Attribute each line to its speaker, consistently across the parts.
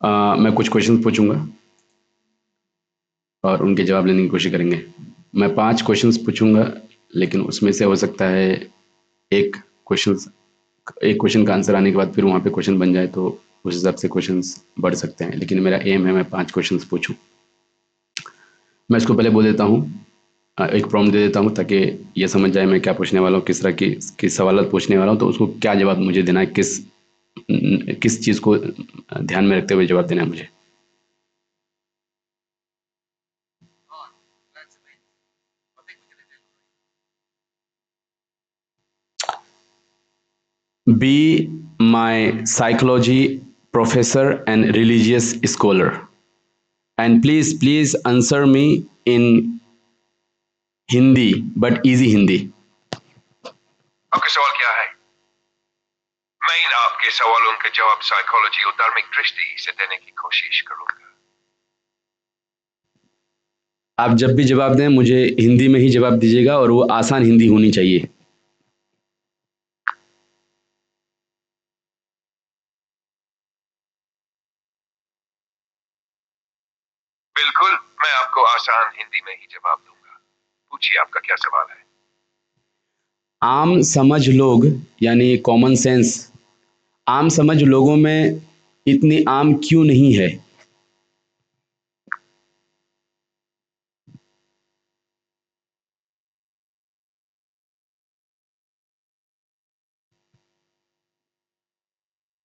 Speaker 1: मैं कुछ क्वेश्चंस पूछूंगा और उनके जवाब लेने की कोशिश करेंगे। मैं 5 क्वेश्चंस पूछूंगा, लेकिन उसमें से हो सकता है एक क्वेश्चन एक क्वेश्चन का आंसर आने के बाद फिर वहाँ पे क्वेश्चन बन जाए, तो उस हिसाब से क्वेश्चंस बढ़ सकते हैं, लेकिन मेरा एम है मैं 5 क्वेश्चंस पूछूं। मैं इसको पहले बोल देता हूँ, एक प्रॉम्प्ट दे देता हूँ ताकि ये समझ जाए मैं क्या पूछने वाला हूँ, किस तरह की किस सवाल पूछने वाला हूँ, तो उसको क्या जवाब मुझे देना है, किस चीज़ को ध्यान में रखते हुए जवाब देना है मुझे। Be my psychology professor and religious scholar, and please answer me in Hindi, but easy Hindi.
Speaker 2: आपका सवाल क्या है? मैं इन आपके सवालों के जवाब साइकोलॉजी और धार्मिक दृष्टि से देने की कोशिश करूंगा।
Speaker 1: आप जब भी जवाब दें मुझे हिंदी में ही जवाब दीजिएगा, और वो आसान हिंदी होनी चाहिए।
Speaker 2: बिल्कुल, मैं आपको आसान हिंदी में ही जवाब दूंगा। पूछिए, आपका क्या सवाल है?
Speaker 1: आम समझ लोग यानी कॉमन सेंस, आम समझ लोगों में इतनी आम क्यों नहीं है?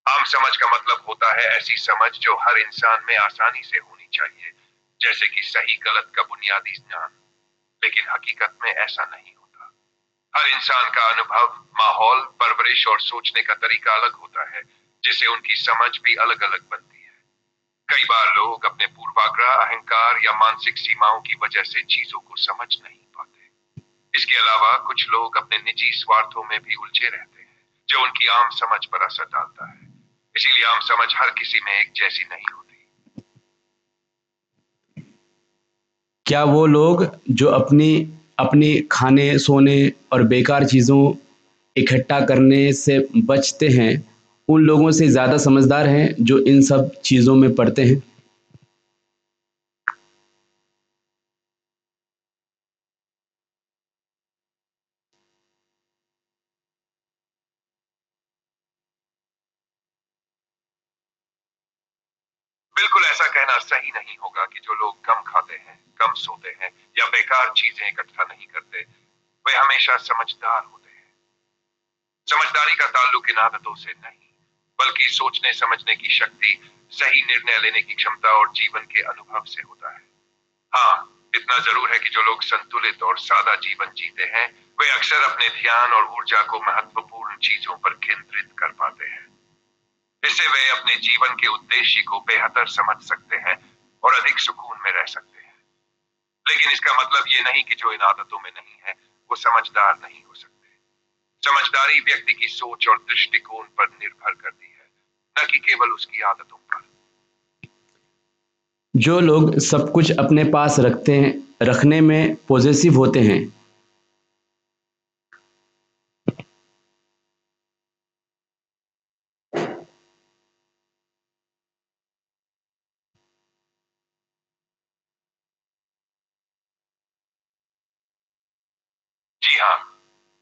Speaker 2: आम समझ का मतलब होता है ऐसी समझ जो हर इंसान में आसानी से होनी चाहिए, जैसे कि सही गलत का बुनियादी ज्ञान। लेकिन हकीकत में ऐसा नहीं होता। हर इंसान का अनुभव, माहौल, परवरिश और सोचने का तरीका अलग होता है, जिससे उनकी समझ भी अलग अलग बनती है। कई बार लोग अपने पूर्वाग्रह, अहंकार या मानसिक सीमाओं की वजह से चीजों को समझ नहीं पाते। इसके अलावा कुछ लोग अपने निजी स्वार्थों में भी उलझे रहते हैं, जो उनकी आम समझ पर असर डालता है। इसीलिए आम समझ हर किसी में एक जैसी नहीं होती।
Speaker 1: क्या वो लोग जो अपनी अपनी खाने सोने और बेकार चीज़ों इकट्ठा करने से बचते हैं, उन लोगों से ज़्यादा समझदार हैं जो इन सब चीज़ों में पड़ते हैं?
Speaker 2: बिल्कुल ऐसा कहना सही नहीं होगा कि जो लोग कम खाते हैं, कम सोते हैं या बेकार चीजें इकट्ठा नहीं करते, वे हमेशा समझदार होते हैं। समझदारी का ताल्लुक इन आदतों से नहीं, बल्कि सोचने समझने की शक्ति, सही निर्णय लेने की क्षमता और जीवन के अनुभव से होता है। हाँ, इतना जरूर है कि जो लोग संतुलित और सादा जीवन जीते हैं, वे अक्सर अपने ध्यान और ऊर्जा को महत्वपूर्ण चीजों पर केंद्रित कर पाते हैं। इससे वे अपने जीवन के उद्देश्य को बेहतर समझ सकते हैं और अधिक सुकून में रह सकते हैं। लेकिन इसका मतलब ये नहीं कि जो इन आदतों में नहीं है, वो समझदार नहीं हो सकते। समझदारी व्यक्ति की सोच और दृष्टिकोण पर निर्भर करती है, न कि केवल उसकी आदतों पर।
Speaker 1: जो लोग सब कुछ अपने पास रखने में पॉसेसिव होते हैं,
Speaker 2: जी हाँ,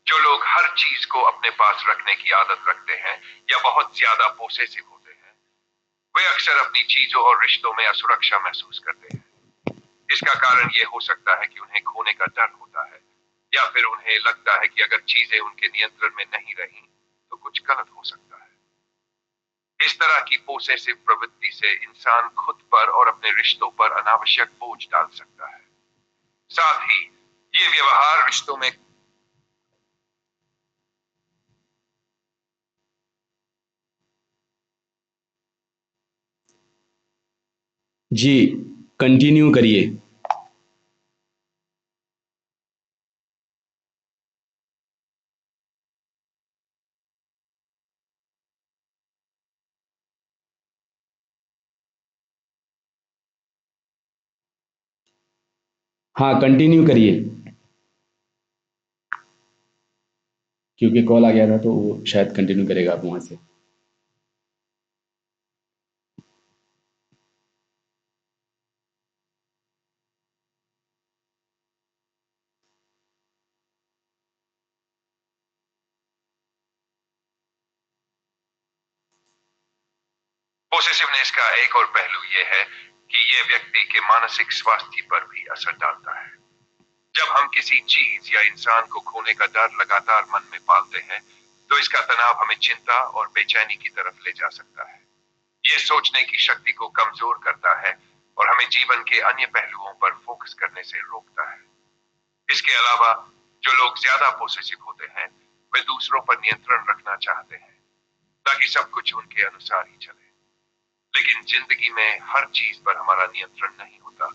Speaker 2: जो लोग हर चीज को अपने पास रखने की आदत रखते हैं या बहुत ज्यादा पोसेसिव होते हैं, वे अक्सर अपनी चीजों और रिश्तों में असुरक्षा महसूस करते हैं। इसका कारण ये हो सकता है कि उन्हें खोने का डर होता है, या फिर उन्हें लगता है कि अगर चीजें उनके नियंत्रण में नहीं रही तो कुछ गलत हो सकता है। इस तरह की पोसेसिव प्रवृत्ति से इंसान खुद पर और अपने रिश्तों पर अनावश्यक बोझ डाल सकता है। साथ ही ये व्यवहार रिश्तों में।
Speaker 1: जी कंटिन्यू करिए। हाँ कंटिन्यू करिए, क्योंकि कॉल आ गया था तो वो शायद कंटिन्यू करेगा आप वहाँ से।
Speaker 2: पोसेसिवनेस का एक और पहलू यह है कि यह व्यक्ति के मानसिक स्वास्थ्य पर भी असर डालता है। जब हम किसी चीज या इंसान को खोने का डर लगातार मन में पालते हैं, तो इसका तनाव हमें चिंता और बेचैनी की तरफ ले जा सकता है। यह सोचने की शक्ति को कमजोर करता है और हमें जीवन के अन्य पहलुओं पर फोकस करने से रोकता है। इसके अलावा जो लोग ज्यादा पोसेसिव होते हैं, वे दूसरों पर नियंत्रण रखना चाहते हैं ताकि सब कुछ उनके अनुसार ही चले। लेकिन जिंदगी में हर चीज पर हमारा नियंत्रण नहीं होता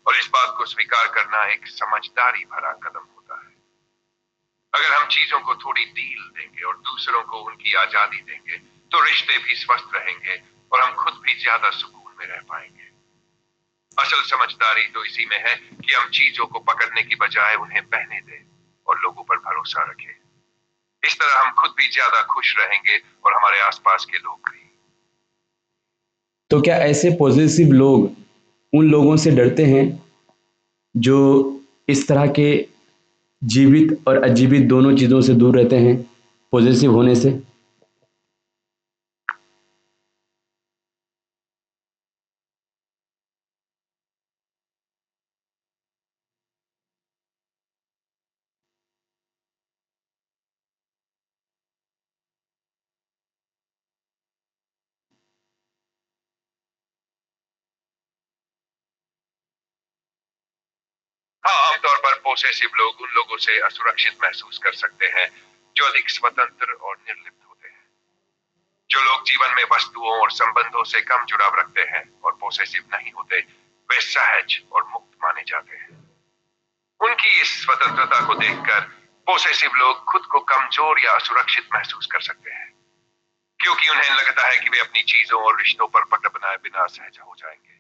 Speaker 2: और इस बात को स्वीकार करना एक समझदारी भरा कदम होता है। अगर हम चीजों को थोड़ी ढील देंगे और दूसरों को उनकी आजादी देंगे, तो रिश्ते भी स्वस्थ रहेंगे और हम खुद भी ज्यादा सुकून में रह पाएंगे। असल समझदारी तो इसी में है कि हम चीजों को पकड़ने की बजाय उन्हें बहने दें और लोगों पर भरोसा रखें। इस तरह हम खुद भी ज्यादा खुश रहेंगे और हमारे आसपास के लोग भी।
Speaker 1: तो क्या ऐसे पॉजिटिव लोग उन लोगों से डरते हैं जो इस तरह के जीवित और अजीवित दोनों चीज़ों से दूर रहते हैं पॉजिटिव होने से?
Speaker 2: हाँ, आमतौर पर पोसेसिव लोग उन लोगों से असुरक्षित महसूस कर सकते हैं जो अधिक स्वतंत्र और निर्लिप्त होते हैं। जो लोग जीवन में वस्तुओं और संबंधों से कम जुड़ाव रखते हैं और पोसेसिव नहीं होते, वे सहज और मुक्त माने जाते हैं। उनकी इस स्वतंत्रता को देखकर पोसेसिव लोग खुद को कमजोर या असुरक्षित महसूस कर सकते हैं, क्योंकि उन्हें लगता है कि वे अपनी चीजों और रिश्तों पर पकड़ बनाए बिना सहज हो जाएंगे।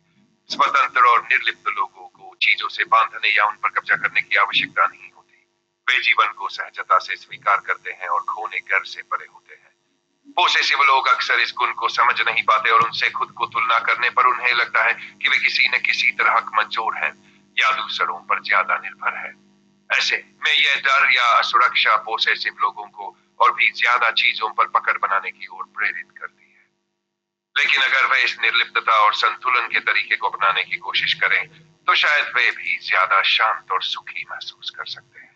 Speaker 2: स्वतंत्र और निर्लिप्त लोगों को चीजों से बांधने या उन पर कब्जा करने की आवश्यकता नहीं होती। वे जीवन को सहजता से स्वीकार करते हैं और खोने घर से परे होते हैं। पोसेसिव लोग अक्सर इस गुण को समझ नहीं पाते और उनसे खुद को तुलना करने पर उन्हें लगता है कि वे किसी न किसी तरह कमजोर हैं या दूसरों पर ज्यादा निर्भर है। ऐसे में यह डर या असुरक्षा पोसेसिव लोगों को और भी ज्यादा चीजों पर पकड़ बनाने की ओर प्रेरित करती है। लेकिन अगर वे इस निर्लिप्तता और संतुलन के तरीके को अपनाने की कोशिश करें, तो शायद वे भी ज्यादा शांत और सुखी महसूस कर सकते हैं।